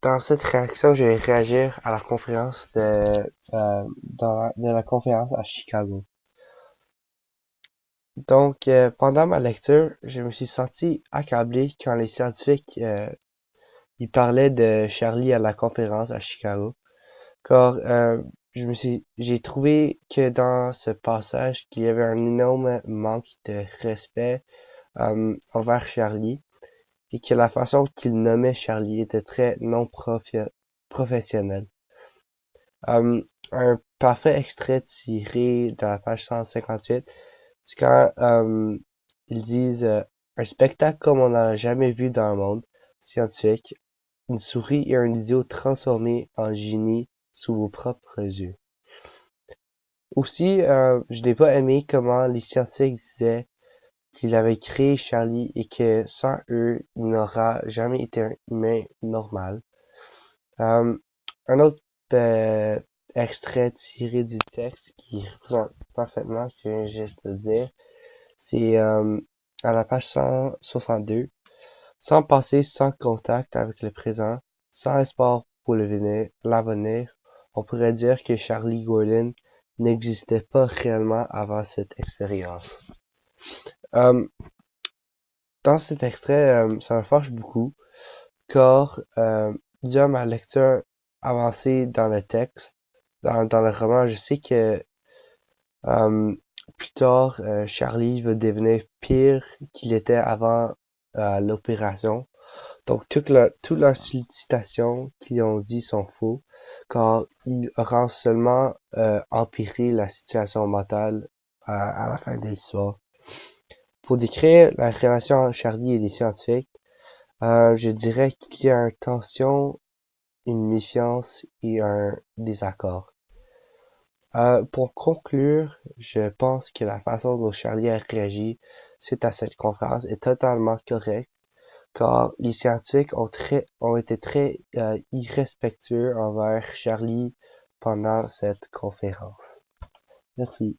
dans cette réaction, je vais réagir à la conférence de la conférence à Chicago. Donc, pendant ma lecture, je me suis senti accablé quand les scientifiques ils parlaient de Charlie à la conférence à Chicago, car j'ai trouvé que dans ce passage qu'il y avait un énorme manque de respect envers Charlie et que la façon qu'il nommait Charlie était très non professionnelle. Un parfait extrait tiré de la page 158, c'est quand ils disent un spectacle comme on n'en a jamais vu dans le monde scientifique, une souris et un idiot transformés en génie sous vos propres yeux. Aussi, je n'ai pas aimé comment les scientifiques disaient qu'il avait créé Charlie et que sans eux, il n'aura jamais été un humain normal. Un autre extrait tiré du texte qui représente parfaitement ce que je viens juste de dire, c'est à la page 162. Sans passé, sans contact avec le présent, sans espoir pour l'avenir, on pourrait dire que Charlie Gordon n'existait pas réellement avant cette expérience. Euh, Dans cet extrait, ça me fâche beaucoup, car durant ma lecture avancée dans le texte, dans le roman, je sais que euh, plus tard, Charlie va devenir pire qu'il était avant l'opération. Donc toutes leurs citations qu'ils ont dit sont faux, car ils auront seulement empiré la situation mentale à la fin de l'histoire. Pour décrire la relation entre Charlie et les scientifiques, je dirais qu'il y a une tension, une méfiance et un désaccord. Pour conclure, je pense que la façon dont Charlie a réagi suite à cette conférence est totalement correcte, car les scientifiques ont été très irrespectueux envers Charlie pendant cette conférence. Merci.